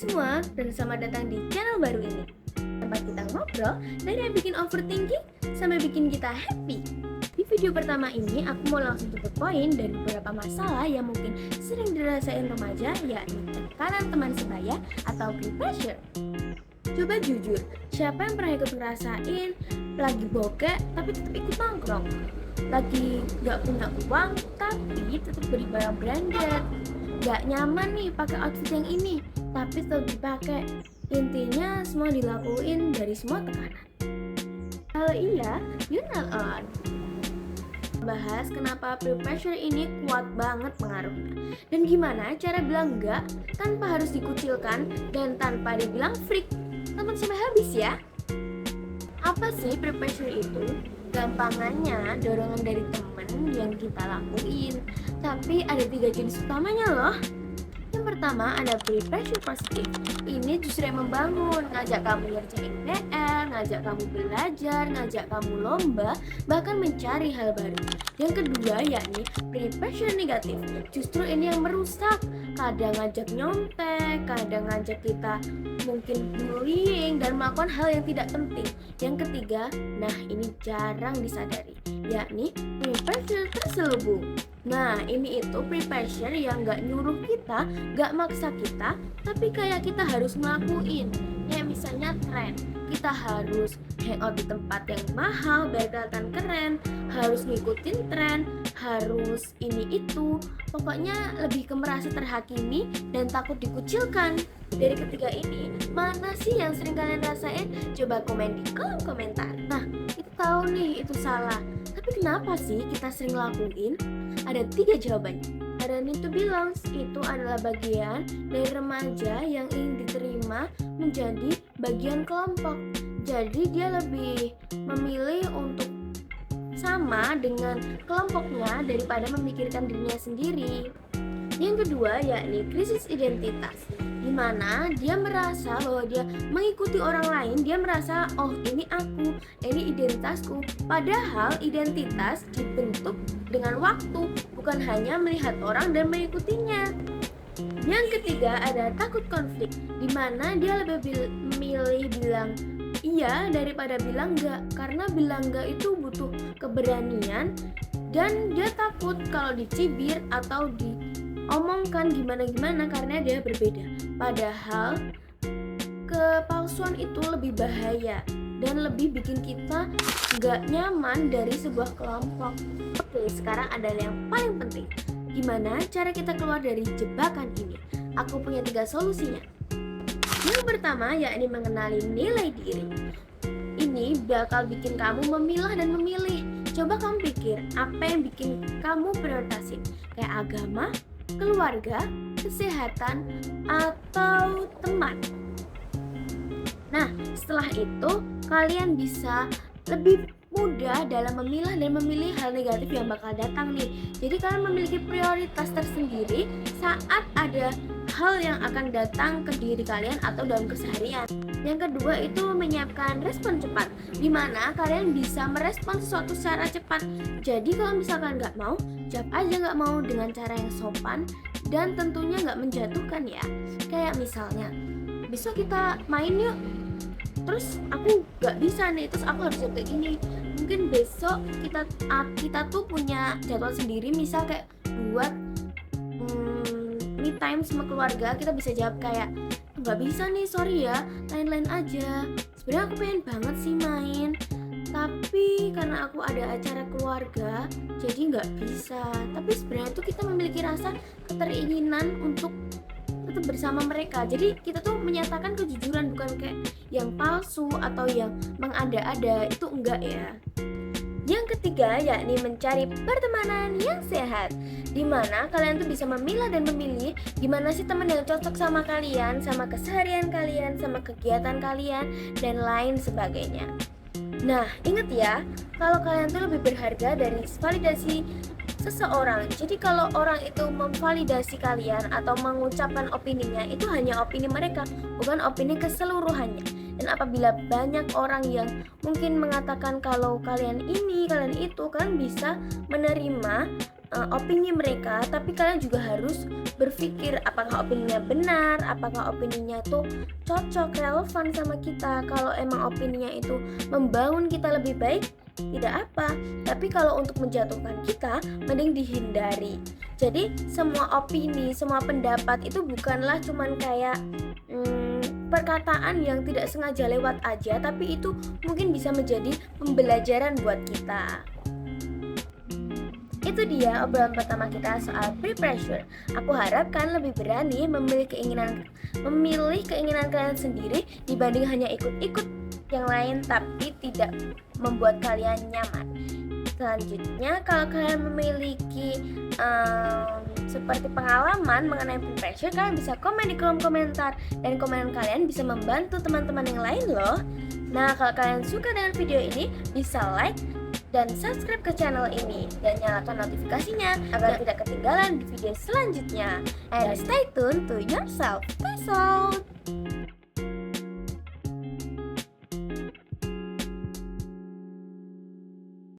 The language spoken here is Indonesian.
semua, dan selamat datang di channel baru ini. Tempat kita ngobrol dari yang bikin overthinking sampai bikin kita happy. Di video pertama ini, aku mau langsung to the point dari beberapa masalah yang mungkin sering dirasain remaja, yakni tekanan teman sebaya atau peer pressure. Coba jujur, siapa yang pernah ikut ngerasain lagi bokeh tapi tetap ikut nongkrong? Lagi gak punya uang tapi tetap beli barang branded? Gak nyaman nih pakai outfit yang ini tapi tetap dipakai. Intinya semua dilakuin dari semua tekanan. Kalau iya, you're not alone. Bahas kenapa peer pressure ini kuat banget pengaruhnya, dan gimana cara bilang enggak tanpa harus dikucilkan dan tanpa dibilang freak. Tonton sampai habis ya. Apa sih peer pressure itu? Gampangannya dorongan dari temen yang kita lakuin. Tapi ada 3 jenis utamanya loh. Yang pertama ada peer pressure positif. Ini justru yang membangun, ngajak kamu ngerjain PR, ngajak kamu belajar, ngajak kamu lomba, bahkan mencari hal baru. Yang kedua yakni peer pressure negatif. Justru ini yang merusak, kadang ngajak nyontek, kadang ngajak kita mungkin bullying dan melakukan hal yang tidak penting. Yang ketiga, nah ini jarang disadari, yakni peer pressure terselubung. Nah ini itu peer pressure yang gak nyuruh kita, gak maksa kita, tapi kayak kita harus ngelakuin. Ya misalnya tren, kita harus hangout di tempat yang mahal biar kelihatan keren, harus ngikutin tren, harus ini itu. Pokoknya lebih ke merasa terhakimi dan takut dikucilkan. Dari ketiga ini, mana sih yang sering kalian rasain? Coba komen di kolom komentar. Nah, kita tahu nih itu salah, tapi kenapa sih kita sering lakuin? Ada 3 jawabannya. Ada need to belong, itu adalah bagian dari remaja yang ingin diterima menjadi bagian kelompok. Jadi dia lebih memilih untuk sama dengan kelompoknya daripada memikirkan dirinya sendiri. Yang kedua yakni krisis identitas, di mana dia merasa bahwa dia mengikuti orang lain, dia merasa oh ini aku, ini identitasku. Padahal identitas dibentuk dengan waktu, bukan hanya melihat orang dan mengikutinya. Yang ketiga ada takut konflik, di mana dia lebih memilih bilang iya daripada bilang enggak, karena bilang enggak itu butuh keberanian dan dia takut kalau dicibir atau diomongkan gimana-gimana karena dia berbeda. Padahal kepalsuan itu lebih bahaya dan lebih bikin kita gak nyaman dari sebuah kelompok. Oke, sekarang ada yang paling penting. Gimana cara kita keluar dari jebakan ini? Aku punya 3 solusinya. Yang pertama yakni mengenali nilai diri. Ini bakal bikin kamu memilah dan memilih. Coba kamu pikir apa yang bikin kamu prioritasin, kayak agama, keluarga, kesehatan, atau teman. Nah, setelah itu kalian bisa lebih mudah dalam memilah dan memilih hal negatif yang bakal datang nih. Jadi kalian memiliki prioritas tersendiri saat ada hal yang akan datang ke diri kalian atau dalam keseharian. Yang kedua itu menyiapkan respon cepat, di mana kalian bisa merespon sesuatu secara cepat. Jadi kalau misalkan nggak mau, jawab aja nggak mau dengan cara yang sopan dan tentunya nggak menjatuhkan ya. Kayak misalnya, besok kita main yuk. Terus aku nggak bisa nih, terus aku harus jawab kayak gini. Mungkin besok kita tuh punya jadwal sendiri, misal kayak buat me time sama keluarga. Kita bisa jawab kayak nggak bisa nih, sorry ya, lain-lain aja. Sebenarnya aku pengen banget sih main, tapi karena aku ada acara keluarga jadi nggak bisa. Tapi sebenarnya tuh kita memiliki rasa keinginan untuk tetap bersama mereka. Jadi kita tuh menyatakan kejujuran, bukan kayak yang palsu atau yang mengada-ada, itu enggak ya. Yang ketiga yakni mencari pertemanan yang sehat, dimana kalian tuh bisa memilah dan memilih gimana sih teman yang cocok sama kalian, sama keseharian kalian, sama kegiatan kalian, dan lain sebagainya. Nah ingat ya, kalau kalian tuh lebih berharga dari validasi seseorang. Jadi kalau orang itu memvalidasi kalian atau mengucapkan opininya, itu hanya opini mereka, bukan opini keseluruhannya. Dan apabila banyak orang yang mungkin mengatakan kalau kalian ini, kalian itu, kalian bisa menerima opini mereka, tapi kalian juga harus berpikir apakah opininya benar, apakah opininya itu cocok, relevan sama kita. Kalau emang opininya itu membangun kita lebih baik, tidak apa. Tapi kalau untuk menjatuhkan kita, mending dihindari. Jadi semua opini, semua pendapat itu bukanlah cuman kayak perkataan yang tidak sengaja lewat aja, tapi itu mungkin bisa menjadi pembelajaran buat kita. Itu dia obrolan pertama kita soal peer pressure. Aku harap kalian lebih berani memilih keinginan kalian sendiri dibanding hanya ikut-ikut yang lain tapi tidak membuat kalian nyaman. Selanjutnya, kalau kalian memiliki seperti pengalaman mengenai peer pressure, kalian bisa komen di kolom komentar, dan komentar kalian bisa membantu teman-teman yang lain loh. Nah, kalau kalian suka dengan video ini, bisa like dan subscribe ke channel ini dan nyalakan notifikasinya agar tidak ketinggalan di video selanjutnya. And stay tuned to yourself. Peace out.